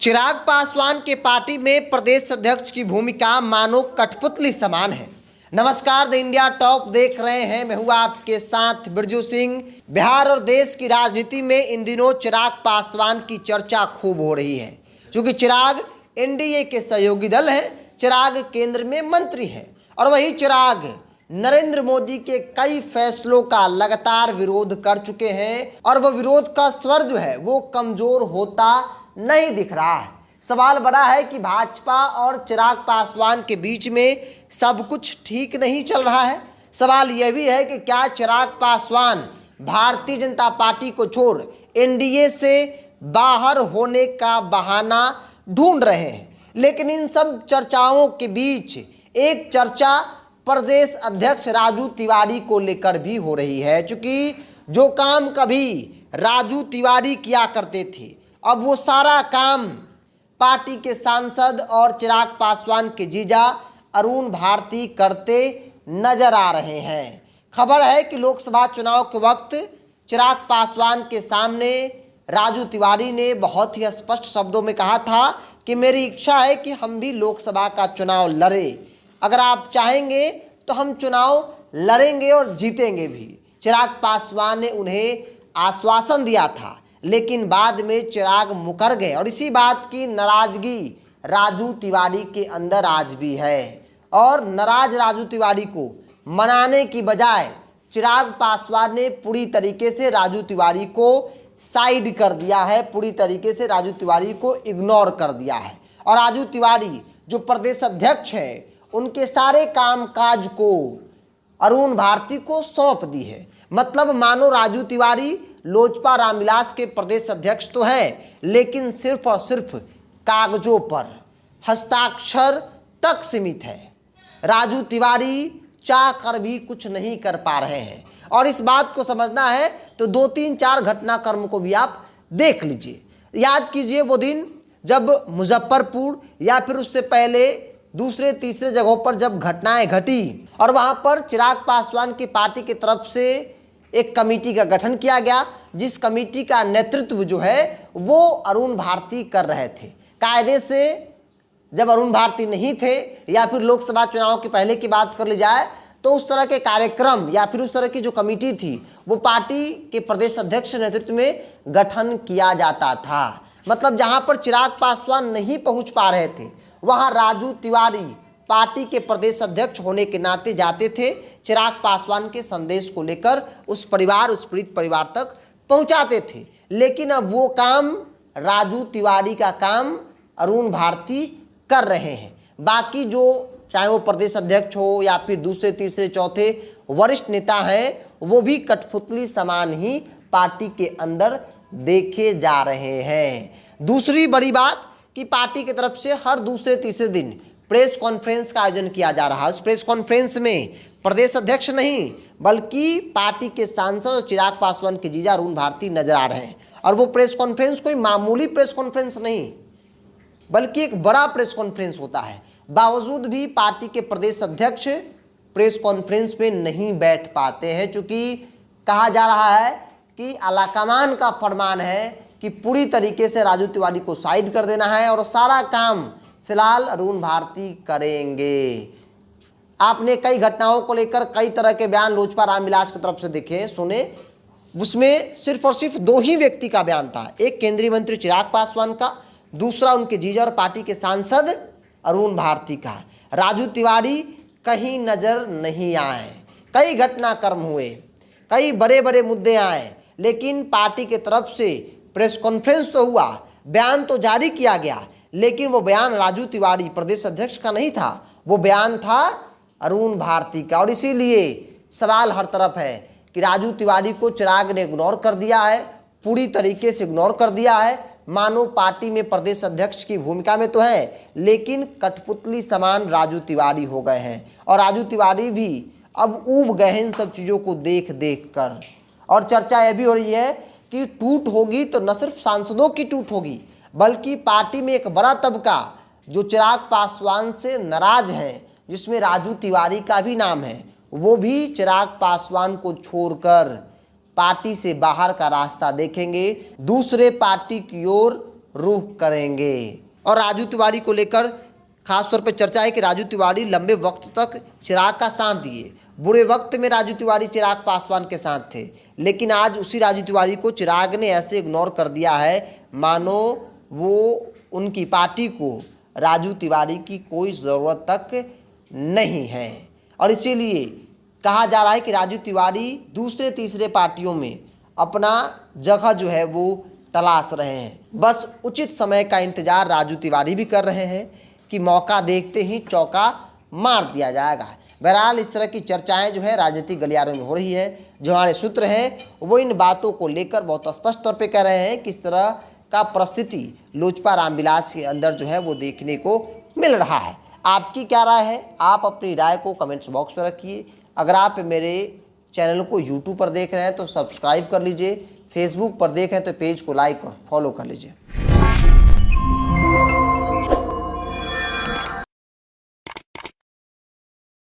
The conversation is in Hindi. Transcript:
चिराग पासवान के पार्टी में प्रदेश अध्यक्ष की भूमिका मानो कठपुतली समान है। नमस्कार, द इंडिया टॉप देख रहे हैं। मैं हूँ आपके साथ बिरजू सिंह। बिहार और देश की राजनीति में इन दिनों चिराग पासवान की चर्चा खूब हो रही है, क्योंकि चिराग एनडीए के सहयोगी दल है। चिराग केंद्र में मंत्री हैं और वही चिराग नरेंद्र मोदी के कई फैसलों का लगातार विरोध कर चुके हैं और वह विरोध का स्वर जो है वो कमजोर होता नहीं दिख रहा है। सवाल बड़ा है कि भाजपा और चिराग पासवान के बीच में सब कुछ ठीक नहीं चल रहा है। सवाल यह भी है कि क्या चिराग पासवान भारतीय जनता पार्टी को छोड़ एनडीए से बाहर होने का बहाना ढूंढ रहे हैं। लेकिन इन सब चर्चाओं के बीच एक चर्चा प्रदेश अध्यक्ष राजू तिवारी को लेकर भी हो रही है, क्योंकि जो काम कभी राजू तिवारी किया करते थे, अब वो सारा काम पार्टी के सांसद और चिराग पासवान के जीजा अरुण भारती करते नजर आ रहे हैं। खबर है कि लोकसभा चुनाव के वक्त चिराग पासवान के सामने राजू तिवारी ने बहुत ही स्पष्ट शब्दों में कहा था कि मेरी इच्छा है कि हम भी लोकसभा का चुनाव लड़ें। अगर आप चाहेंगे तो हम चुनाव लड़ेंगे और जीतेंगे भी। चिराग पासवान ने उन्हें आश्वासन दिया था, लेकिन बाद में चिराग मुकर गए और इसी बात की नाराजगी राजू तिवारी के अंदर आज भी है। और नाराज राजू तिवारी को मनाने की बजाय चिराग पासवान ने पूरी तरीके से राजू तिवारी को साइड कर दिया है, पूरी तरीके से राजू तिवारी को इग्नोर कर दिया है। और राजू तिवारी जो प्रदेश अध्यक्ष है, उनके सारे कामकाज को अरुण भारती को सौंप दी है। मतलब मानो राजू तिवारी लोजपा रामविलास के प्रदेश अध्यक्ष तो हैं, लेकिन सिर्फ और सिर्फ कागजों पर हस्ताक्षर तक सीमित है। राजू तिवारी चाह कर भी कुछ नहीं कर पा रहे हैं। और इस बात को समझना है तो 2-3-4 घटनाक्रम को भी आप देख लीजिए। याद कीजिए वो दिन जब मुजफ्फरपुर या फिर उससे पहले दूसरे तीसरे जगहों पर जब घटनाएं घटी और वहां पर चिराग पासवान की पार्टी की तरफ से एक कमेटी का गठन किया गया, जिस कमेटी का नेतृत्व जो है वो अरुण भारती कर रहे थे। कायदे से जब अरुण भारती नहीं थे या फिर लोकसभा चुनाव के पहले की बात कर ली जाए तो उस तरह के कार्यक्रम या फिर उस तरह की जो कमेटी थी वो पार्टी के प्रदेश अध्यक्ष नेतृत्व में गठन किया जाता था। मतलब जहां पर चिराग पासवान नहीं पहुंच पा रहे थे, वहां राजू तिवारी पार्टी के प्रदेश अध्यक्ष होने के नाते जाते थे, चिराग पासवान के संदेश को लेकर उस पीड़ित परिवार तक पहुंचाते थे। लेकिन अब वो काम राजू तिवारी का काम अरुण भारती कर रहे हैं। बाकी जो चाहे वो प्रदेश अध्यक्ष हो या फिर दूसरे तीसरे चौथे वरिष्ठ नेता हैं, वो भी कठपुतली समान ही पार्टी के अंदर देखे जा रहे हैं। दूसरी बड़ी बात कि पार्टी की तरफ से हर दूसरे तीसरे दिन प्रेस कॉन्फ्रेंस का आयोजन किया जा रहा है। उस प्रेस कॉन्फ्रेंस में प्रदेश अध्यक्ष नहीं बल्कि पार्टी के सांसद और चिराग पासवान के जीजा अरुण भारती नजर आ रहे हैं। और वो प्रेस कॉन्फ्रेंस कोई मामूली प्रेस कॉन्फ्रेंस नहीं बल्कि एक बड़ा प्रेस कॉन्फ्रेंस होता है। बावजूद भी पार्टी के प्रदेश अध्यक्ष प्रेस कॉन्फ्रेंस में नहीं बैठ पाते हैं, क्योंकि कहा जा रहा है कि आलाकमान का फरमान है कि पूरी तरीके से राजू तिवारी को साइड कर देना है और सारा काम फिलहाल अरुण भारती करेंगे। आपने कई घटनाओं को लेकर कई तरह के बयान लोजपा रामविलास की तरफ से देखे सुने, उसमें सिर्फ और सिर्फ 2 ही व्यक्ति का बयान था। एक केंद्रीय मंत्री चिराग पासवान का, दूसरा उनके जीजा और पार्टी के सांसद अरुण भारती का। राजू तिवारी कहीं नजर नहीं आए। कई घटनाक्रम हुए, कई बड़े बड़े मुद्दे आए, लेकिन पार्टी की तरफ से प्रेस कॉन्फ्रेंस तो हुआ, बयान तो जारी किया गया, लेकिन वो बयान राजू तिवारी प्रदेश अध्यक्ष का नहीं था, वो बयान था अरुण भारती का। और इसीलिए सवाल हर तरफ है कि राजू तिवारी को चिराग ने इग्नोर कर दिया है, पूरी तरीके से इग्नोर कर दिया है। मानो पार्टी में प्रदेश अध्यक्ष की भूमिका में तो है, लेकिन कठपुतली समान राजू तिवारी हो गए हैं। और राजू तिवारी भी अब ऊब गए हैं इन सब चीज़ों को देख देख कर। और चर्चा यह भी हो रही है कि टूट होगी तो न सिर्फ सांसदों की टूट होगी, बल्कि पार्टी में एक बड़ा तबका जो चिराग पासवान से नाराज है, जिसमें राजू तिवारी का भी नाम है, वो भी चिराग पासवान को छोड़कर पार्टी से बाहर का रास्ता देखेंगे, दूसरे पार्टी की ओर रुख करेंगे। और राजू तिवारी को लेकर खास तौर पे चर्चा है कि राजू तिवारी लंबे वक्त तक चिराग का साथ दिए। बुरे वक्त में राजू तिवारी चिराग पासवान के साथ थे, लेकिन आज उसी राजू तिवारी को चिराग ने ऐसे इग्नोर कर दिया है मानो वो उनकी पार्टी को राजू तिवारी की कोई ज़रूरत तक नहीं है। और इसीलिए कहा जा रहा है कि राजू तिवारी दूसरे तीसरे पार्टियों में अपना जगह जो है वो तलाश रहे हैं। बस उचित समय का इंतजार राजू तिवारी भी कर रहे हैं कि मौका देखते ही चौका मार दिया जाएगा। बहरहाल इस तरह की चर्चाएं जो है राजनीतिक गलियारों में हो रही है। जो हमारे सूत्र हैं वो इन बातों को लेकर बहुत स्पष्ट तौर पे कह रहे हैं कि इस तरह का परिस्थिति लोजपा रामविलास के अंदर जो है वो देखने को मिल रहा है। आपकी क्या राय है? आप अपनी राय को कमेंट्स बॉक्स में रखिए। अगर आप मेरे चैनल को यूट्यूब पर देख रहे हैं तो सब्सक्राइब कर लीजिए, फेसबुक पर देख रहे हैं तो पेज को लाइक और फॉलो कर लीजिए।